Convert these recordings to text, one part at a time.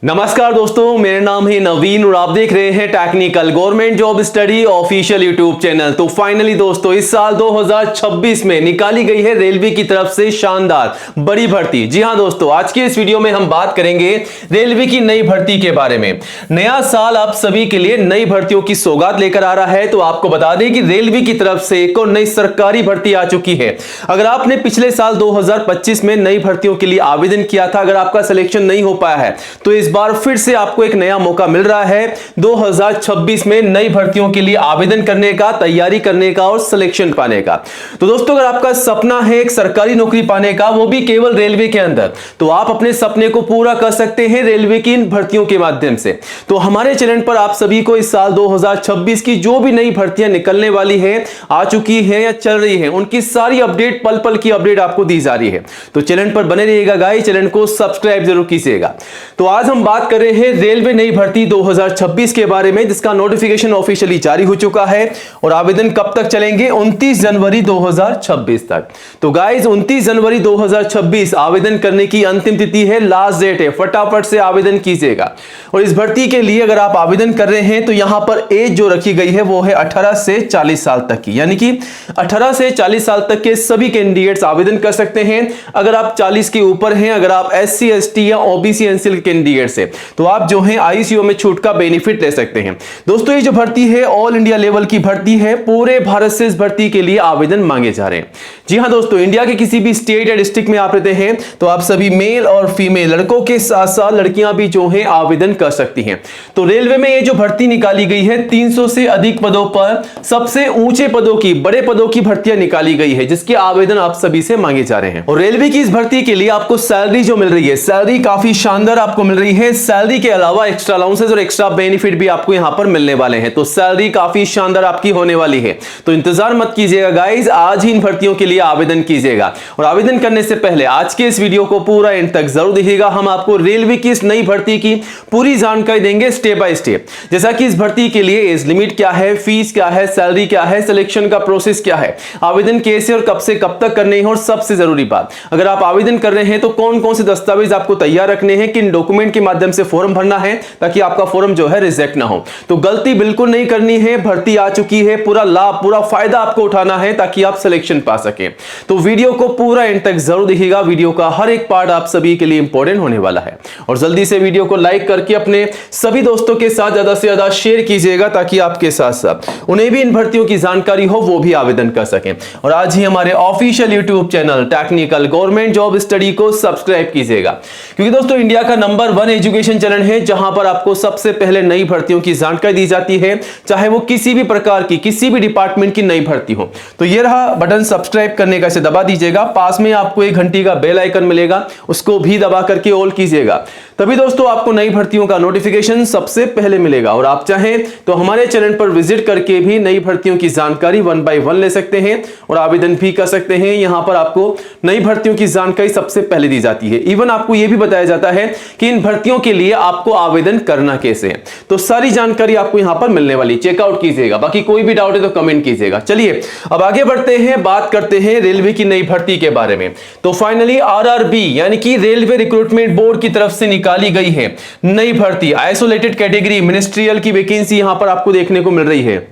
नमस्कार दोस्तों, मेरा नाम है नवीन और आप देख रहे हैं technical government job study official YouTube channel. तो फाइनली दोस्तों, इस साल 2026 में निकाली गई है रेलवे की तरफ से शानदार बड़ी भर्ती। जी हां दोस्तों, आज के इस वीडियो में हम बात करेंगे रेलवे की नई भर्ती के बारे में। नया साल आप सभी के लिए नई भर्तियों की सौगात लेकर आ रहा है। तो आपको बता दें कि रेलवे की तरफ से एक और नई सरकारी भर्ती आ चुकी है। अगर आपने पिछले साल 2025 में नई भर्तियों के लिए आवेदन किया था, अगर आपका सिलेक्शन नहीं हो पाया है तो इस बार फिर से आपको एक नया मौका मिल रहा है 2026 में नई भर्तियों के लिए आवेदन करने का, तैयारी करने का और सिलेक्शन पाने का। तो दोस्तों, अगर आपका सपना है एक सरकारी नौकरी पाने का, वो भी केवल रेलवे के अंदर, तो आप अपने सपने को पूरा कर सकते हैं रेलवे की इन भर्तियों के माध्यम से। तो हमारे चैनल पर आप सभी को इस साल 2026 की जो भी नई भर्तियां निकलने वाली है, आ चुकी है या चल रही है, उनकी सारी अपडेट, पल पल की अपडेट आपको दी जा रही है। तो चैनल पर बने रहिएगा गाइस, चैनल को सब्सक्राइब जरूर कीजिएगा। तो आज हम बात कर रहे हैं रेलवे नई भर्ती 2026 के बारे में, जिसका नोटिफिकेशन ऑफिशियली जारी हो चुका है और आवेदन कब तक चलेंगे? 29 जनवरी 2026 तक। तो गाइस, 29 जनवरी 2026 आवेदन करने की अंतिम तिथि है, लास्ट डेट है। फटाफट से आवेदन कीजिएगा। और इस भर्ती के लिए अगर आप आवेदन कर रहे हैं तो यहां पर एज जो रखी गई है वो है 18 से 40 साल तक की, यानी कि 18 से 40 साल तक के सभी कैंडिडेट्स आवेदन कर सकते हैं। अगर आप 40 के ऊपर हैं, अगर आप SC ST या OBC एनसीएल कैंडिडेट्स हैं, तो आप जो है ICO में छूट का बेनिफिट ले सकते हैं। दोस्तों, ये जो भर्ती है ऑल इंडिया लेवल की भर्ती है। पूरे भारत से इस भर्ती के लिए आवेदन मांगे जा रहे हैं। जी हां दोस्तों, इंडिया के किसी भी स्टेट या डिस्ट्रिक्ट में आप रहते हैं तो आप सभी मेल और फीमेल, लड़कों के साथ साथ लड़कियां भी जो है आवेदन कर सकती हैं। तो रेलवे में ये जो भर्ती निकाली गई है, 300 से अधिक पदों पर सबसे ऊंचे पदों की, बड़े पदों की भर्तियां निकाली गई है, जिसके आवेदन आप सभी से मांगे जा रहे हैं। और रेलवे की इस भर्ती के लिए आपको सैलरी जो मिल रही है, सैलरी काफी शानदार आपको मिल रही है। सैलरी के अलावा एक्स्ट्रा अलाउंसेस और एक्स्ट्रा बेनिफिट भी आपको यहां पर मिलने वाले हैं। तो सैलरी काफी शानदार आपकी होने वाली है। तो इंतजार मत कीजिएगा गाइस, आज ही इन भर्तियों के लिए आवेदन कीजिएगा। और आवेदन करने से पहले आज के इस वीडियो को पूरा एंड तक जरूर देखिएगा। हम आपको रेलवे की इस नई भर्ती की पूरी जानकारी देंगे स्टेप बाय स्टेप। जैसा कि इस भर्ती के लिए एज लिमिट क्या है, फीस क्या है, सैलरी क्या है, सिलेक्शन का प्रोसेस क्या है, आवेदन कैसे और कब से कब तक करने हैं, और सबसे जरूरी बात, अगर आप आवेदन कर रहे हैं तो कौन कौन से दस्तावेज आपको तैयार रखने हैं, किन डॉक्यूमेंट के माध्यम से फॉर्म भरना है ताकि आपका फॉर्म जो है रिजेक्ट ना हो। तो गलती बिल्कुल नहीं करनी है। भर्ती आ चुकी है, पूरा लाभ, पूरा फायदा आपको उठाना है ताकि आप सिलेक्शन पा सके। तो वीडियो को पूरा एंड तक जरूर देखिएगा। वीडियो का हर एक पार्ट आप सभी के लिए इंपॉर्टेंट होने वाला है। और जल्दी से वीडियो को लाइक करके अपने सभी दोस्तों के साथ ज्यादा से ज्यादा शेयर कीजिएगा ताकि आपके साथ साथ उन्हें भी इन भर्तियों की जानकारी हो, वो भी आवेदन कर सकें। और आज ही हमारे official YouTube channel technical government job study को सब्सक्राइब कीजिएगा, क्योंकि दोस्तों इंडिया का नंबर 1 एजुकेशन चैनल है जहां पर आपको सबसे पहले नई भर्तियों की जानकारी दी जाती है, चाहे वो किसी भी प्रकार की, किसी भी डिपार्टमेंट की नई भर्ती हो। तो ये रहा बटन सब्सक्राइब करने का, इसे दबा दीजिएगा। पास में आपको एक घंटी का बेल आइकन मिलेगा, उसको भी दबा करके ऑल कीजिएगा। तभी दोस्तों आपको नई भर्तियों का नोटिफिकेशन सबसे पहले मिलेगा। और आप चाहें तो हमारे चैनल पर विजिट करके भी नई भर्तियों की जानकारी 1 बाय 1 ले सकते हैं और आवेदन भी कर सकते हैं। यहां पर आपको नई भर्तियों की जानकारी सबसे पहले दी जाती है। इवन आपको यह भी बताया जाता है कि इन भर्तियों के लिए आपको आवेदन करना कैसे है। तो सारी जानकारी आपको यहां पर मिलने वाली, चेकआउट कीजिएगा। बाकी कोई भी डाउट है तो कमेंट कीजिएगा। चलिए अब आगे बढ़ते हैं, बात करते हैं रेलवे की नई भर्ती के बारे में। तो फाइनली RRB यानी कि रेलवे रिक्रूटमेंट बोर्ड की तरफ से निकाली गई है नई भर्ती, आइसोलेटेड कैटेगरी मिनिस्ट्रियल की वैकेंसी यहां पर आपको देखने को मिल रही है।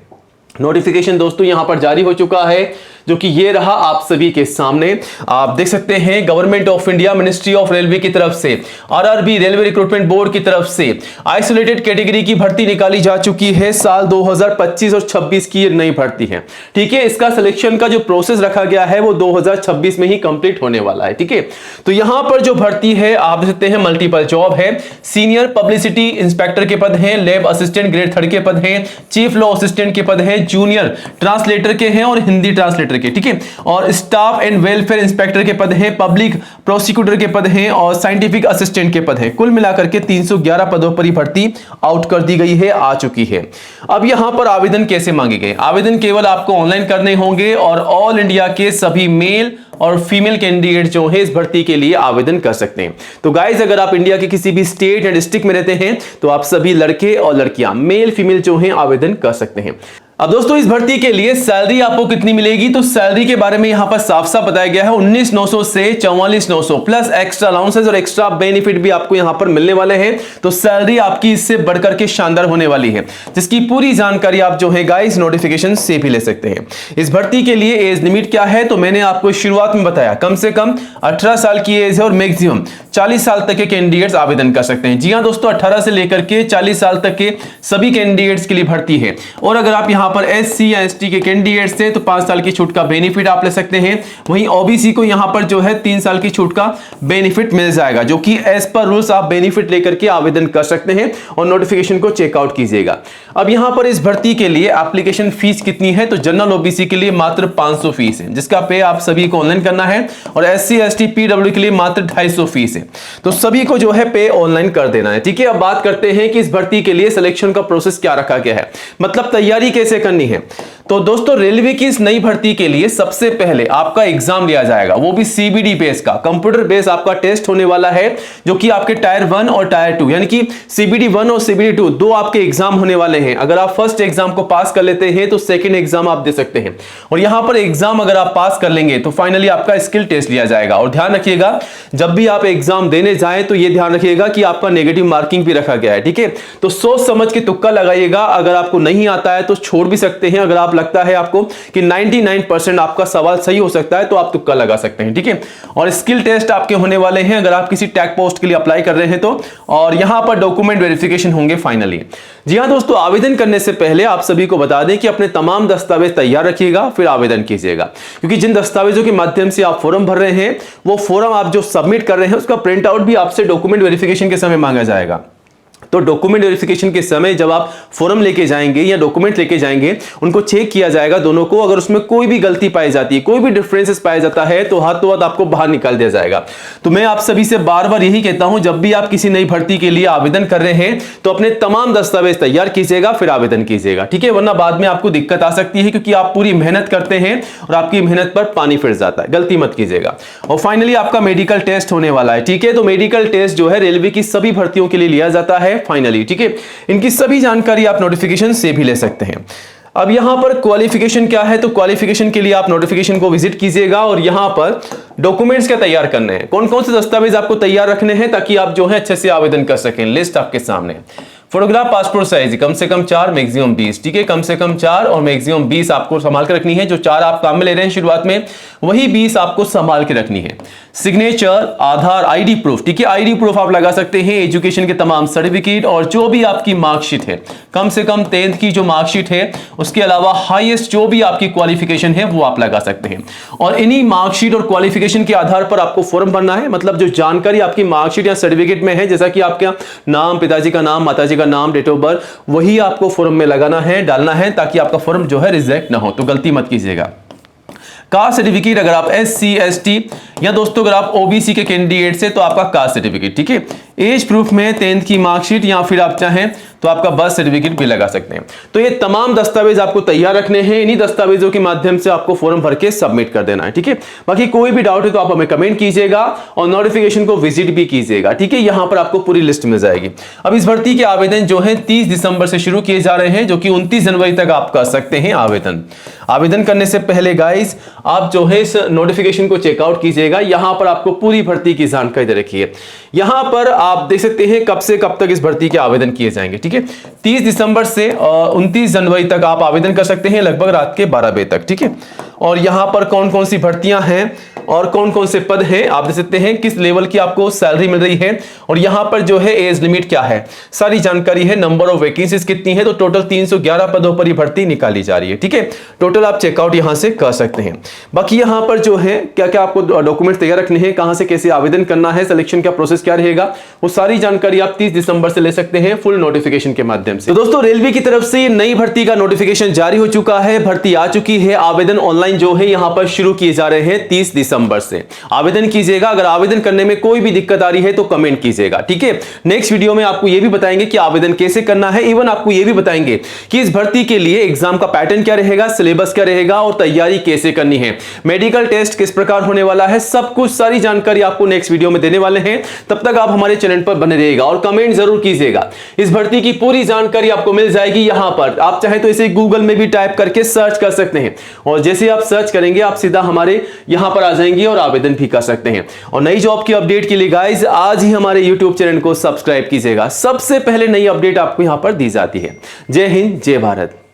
नोटिफिकेशन दोस्तों यहां पर जारी हो चुका है, जो कि ये रहा आप सभी के सामने। आप देख सकते हैं government of India, ministry of railway की तरफ से, RRB रेलवे रिक्रूटमेंट बोर्ड की तरफ से आइसोलेटेड कैटेगरी की भर्ती निकाली जा चुकी है। साल 2025 और 26 की नई भर्ती है। ठीक है, इसका सिलेक्शन का जो प्रोसेस रखा गया है वो 2026 में ही कंप्लीट होने वाला है। ठीक है, तो यहां पर जो भर्ती है आप देख सकते हैं मल्टीपल जॉब है। सीनियर पब्लिसिटी इंस्पेक्टर के पद हैं, लैब असिस्टेंट ग्रेड 3 के पद हैं, चीफ लॉ असिस्टेंट के पद हैं, जूनियर ट्रांसलेटर के हैं और हिंदी ट्रांसलेटर के, ठीक है, और स्टाफ एंड वेलफेयर इंस्पेक्टर के पद हैं, पब्लिक प्रोसिक्यूटर के पद हैं और साइंटिफिक असिस्टेंट के पद हैं। कुल मिलाकर के 311 पदों पर ही भर्ती आउट कर दी गई है, आ चुकी है। अब यहां पर आवेदन कैसे मांगे गए? आवेदन केवल आपको ऑनलाइन करने होंगे और ऑल इंडिया के सभी मेल और फीमेल कैंडिडेट जो है इस भर्ती के लिए आवेदन कर सकते हैं। तो गाइज, अगर आप इंडिया के किसी भी स्टेट या डिस्ट्रिक्ट में रहते हैं तो आप सभी लड़के और लड़कियां, मेल फीमेल जो हैं आवेदन कर सकते हैं। अब दोस्तों इस भर्ती के लिए सैलरी आपको कितनी मिलेगी, तो सैलरी के बारे में यहां पर साफ साफ बताया गया है 19,900 से 44,900 प्लस एक्स्ट्रा अलाउंसेस और एक्स्ट्रा बेनिफिट भी आपको यहां पर मिलने वाले हैं। तो सैलरी आपकी इससे बढ़कर के शानदार होने वाली है, जिसकी पूरी जानकारी आप जो है गाइस नोटिफिकेशन से भी ले सकते हैं। इस भर्ती के लिए एज लिमिट क्या है, तो मैंने आपको शुरुआत में बताया कम से कम 18 साल की एज है और मैक्सिमम 40 साल तक के कैंडिडेट्स आवेदन कर सकते हैं। जी हां दोस्तों, 18 से लेकर के 40 साल तक के सभी कैंडिडेट्स के लिए भर्ती है। और अगर आप यहां पर एससी या एसटी के कैंडिडेट्स थे तो 5 साल की छूट का बेनिफिट आप ले सकते हैं। वहीं ओबीसी को यहां पर जो है 3 साल की छूट का बेनिफिट मिल जाएगा, जो कि एज पर रूल्स आप बेनिफिट लेकर के आवेदन कर सकते हैं और नोटिफिकेशन को चेकआउट कीजिएगा। अब यहां पर इस भर्ती के लिए एप्लीकेशन फीस कितनी है, तो जनरल ओबीसी के लिए मात्र 500 फीस है, जिसका पे आप सभी को ऑनलाइन करना है। और एससी एसटी पीडब्ल्यू के लिए मात्र 250 फीस है, तो सभी को जो है पे ऑनलाइन कर देना है। ठीक है, अब बात करते हैं कि इस भर्ती के लिए सिलेक्शन का प्रोसेस क्या रखा गया है, मतलब तैयारी कैसे करनी है। तो दोस्तों रेलवे की इस नई भर्ती के लिए सबसे पहले आपका एग्जाम लिया जाएगा, वो भी सीबीडी बेस का, कंप्यूटर बेस आपका टेस्ट होने वाला है, जो कि आपके टायर 1 और टायर 2 यानी कि सीबीडी 1 और सीबीडी 2 दो आपके एग्जाम होने वाले हैं। अगर आप फर्स्ट एग्जाम को पास कर लेते हैं तो सेकंड एग्जाम आप दे सकते हैं। और यहां पर एग्जाम अगर आप पास कर लेंगे तो फाइनली आपका स्किल टेस्ट लिया जाएगा। और ध्यान रखिएगा, जब भी आप एग्जाम देने जाएं तो यह ध्यान रखिएगा कि आपका नेगेटिव मार्किंग भी रखा गया है। ठीक है, तो सोच समझ के तुक्का लगाइएगा। अगर आपको नहीं आता है तो छोड़ भी सकते हैं। अगर आप लगता है आपको कि 99% आपका सवाल सही हो सकता है तो आप तुक्का लगा सकते हैं। ठीक है, और स्किल टेस्ट आपके होने वाले हैं अगर आप किसी टैग पोस्ट के लिए अप्लाई कर रहे हैं तो। और यहां पर डॉक्यूमेंट वेरिफिकेशन होंगे फाइनली। जी हां दोस्तों, आवेदन करने से पहले आप सभी को बता दें कि अपने तमाम दस्तावेज तैयार रखिएगा, फिर आवेदन कीजिएगा। क्योंकि जिन दस्तावेजों के माध्यम से आप फॉर्म भर रहे हैं, वो फॉर्म आप जो सबमिट कर रहे हैं उसका प्रिंट आउट भी आपसे डॉक्यूमेंट वेरिफिकेशन के समय मांगा जाएगा। तो डॉक्यूमेंट वेरिफिकेशन के समय जब आप फॉर्म लेके जाएंगे या डॉक्यूमेंट लेके जाएंगे, उनको चेक किया जाएगा दोनों को। अगर उसमें कोई भी गलती पाई जाती है, कोई भी डिफरेंसेस पाया जाता है, तो हाथों हाथ आपको बाहर निकाल दिया जाएगा। तो मैं आप सभी से बार बार यही कहता हूं, जब भी आप किसी नई भर्ती के लिए आवेदन कर रहे हैं तो अपने तमाम दस्तावेज तैयार कीजिएगा, फिर आवेदन कीजिएगा। ठीक है, वरना बाद में आपको दिक्कत आ सकती है, क्योंकि आप पूरी मेहनत करते हैं और आपकी मेहनत पर पानी फिर जाता है। गलती मत कीजिएगा। और फाइनली आपका मेडिकल टेस्ट होने वाला है। ठीक है, तो मेडिकल टेस्ट जो है रेलवे की सभी भर्तियों के लिए लिया जाता है फाइनली। ठीक है, इनकी सभी जानकारी आप नोटिफिकेशन से भी ले सकते हैं। अब यहां पर क्वालिफिकेशन क्या है, तो क्वालिफिकेशन के लिए आप नोटिफिकेशन को विजिट कीजिएगा। और यहां पर डॉक्यूमेंट्स क्या तैयार करने हैं, कौन कौन से दस्तावेज आपको तैयार रखने हैं ताकि आप जो है अच्छे से आवेदन कर सकें। लिस्ट आपके सामने। फोटोग्राफ पासपोर्ट साइज कम से कम 4 मैक्सिमम 20। ठीक है, कम से कम 4 और मैक्सिमम 20 आपको संभाल के रखनी है। जो 4 आप काम में ले रहे हैं शुरुआत में, वही 20 आपको संभाल के रखनी है। सिग्नेचर, आधार, आईडी प्रूफ। ठीक है, आईडी प्रूफ आप लगा सकते हैं, एजुकेशन के तमाम सर्टिफिकेट और जो भी आपकी मार्कशीट है, कम से कम 10th की जो मार्कशीट है, उसके अलावा हाईएस्ट जो भी आपकी क्वालिफिकेशन है वो आप लगा सकते हैं। और इन्हीं मार्कशीट और क्वालिफिकेशन के आधार पर आपको फॉर्म भरना है। मतलब जो जानकारी आपकी मार्कशीट या सर्टिफिकेट में है, जैसा कि आपका नाम, पिताजी का नाम, माताजी का नाम, डेट ऑफ बर्थ, वही आपको फॉर्म में लगाना है, डालना है, ताकि आपका फॉर्म जो है रिजेक्ट ना हो। तो गलती मत कीजिएगा। कास्ट सर्टिफिकेट, अगर आप एससी एसटी या दोस्तों अगर आप ओबीसी के कैंडिडेट से तो आपका कास्ट सर्टिफिकेट। ठीक है, एज प्रूफ में 10th की मार्कशीट या फिर आप चाहें तो आपका बर्थ सर्टिफिकेट भी लगा सकते हैं। तो ये तमाम दस्तावेज आपको तैयार रखने हैं। इन्हीं दस्तावेजों के माध्यम से आपको फॉर्म भर के सबमिट कर देना है। ठीक है, बाकी कोई भी डाउट है तो आप हमें कमेंट कीजिएगा और नोटिफिकेशन को विजिट भी कीजिएगा। ठीक है, यहां पर आपको पूरी लिस्ट मिल जाएगी। अब इस भर्ती के आवेदन जो है 30 दिसंबर से शुरू किए जा रहे हैं, जो कि 29 जनवरी तक आप कर सकते हैं आवेदन करने से पहले गाइस आप जो है इस नोटिफिकेशन को चेकआउट कीजिएगा। यहां पर आपको पूरी भर्ती की जानकारी दे रखी है। यहां पर आप देख सकते हैं कब से कब तक इस भर्ती के आवेदन किए जाएंगे। ठीक है, 30 दिसंबर से 29 जनवरी तक आप आवेदन कर सकते हैं, लगभग रात के 12 बजे तक। ठीक है, और यहां पर कौन कौन सी भर्तियां हैं और कौन कौन से पद हैं आप देख सकते हैं, किस लेवल की आपको सैलरी मिल रही है, और यहां पर जो है एज लिमिट क्या है, सारी जानकारी है। नंबर ऑफ वैकेंसीज कितनी है, तो टोटल 311 पदों पर ये भर्ती निकाली जा रही है। ठीक है, टोटल आप चेकआउट यहां से कर सकते हैं। बाकी यहां पर जो है क्या क्या आपको डॉक्यूमेंट तैयार रखने हैं, कहां से कैसे आवेदन करना है, सिलेक्शन का प्रोसेस क्या रहेगा, वो सारी जानकारी आप 30 दिसंबर से ले सकते हैं फुल नोटिफिकेशन के माध्यम से। तो दोस्तों रेलवे की तरफ से नई भर्ती का नोटिफिकेशन जारी हो चुका है, भर्ती आ चुकी है। आवेदन ऑनलाइन जो है यहां पर शुरू किए जा रहे हैं 30 दिसंबर दिसंबर से आवेदन कीजिएगा। अगर आवेदन करने में कोई भी दिक्कत आ रही है तो कमेंट कीजिएगा, ठीक है। नेक्स्ट वीडियो में आपको यह भी बताएंगे कि आवेदन कैसे करना है, इवन आपको यह भी बताएंगे कि इस भर्ती के लिए एग्जाम का पैटर्न क्या रहेगा, सिलेबस क्या रहेगा और तैयारी कैसे करनी है, मेडिकल टेस्ट किस प्रकार होने वाला है, सब कुछ सारी जानकारी आपको नेक्स्ट वीडियो में देने वाले हैं। तब तक आप हमारे चैनल पर बने रहिएगा और कमेंट जरूर कीजिएगा। इस भर्ती की पूरी जानकारी आपको मिल जाएगी यहां पर। आप चाहे तो इसे गूगल में भी टाइप करके सर्च कर सकते हैं और जैसे आप सर्च करेंगे आप सीधा हमारे यहां पर आ जाएंगे और आवेदन भी कर सकते हैं। और नई जॉब की अपडेट के लिए गाइस आज ही हमारे यूट्यूब चैनल को सब्सक्राइब कीजिएगा। सबसे पहले नई अपडेट आपको यहां पर दी जाती है। जय हिंद, जय भारत।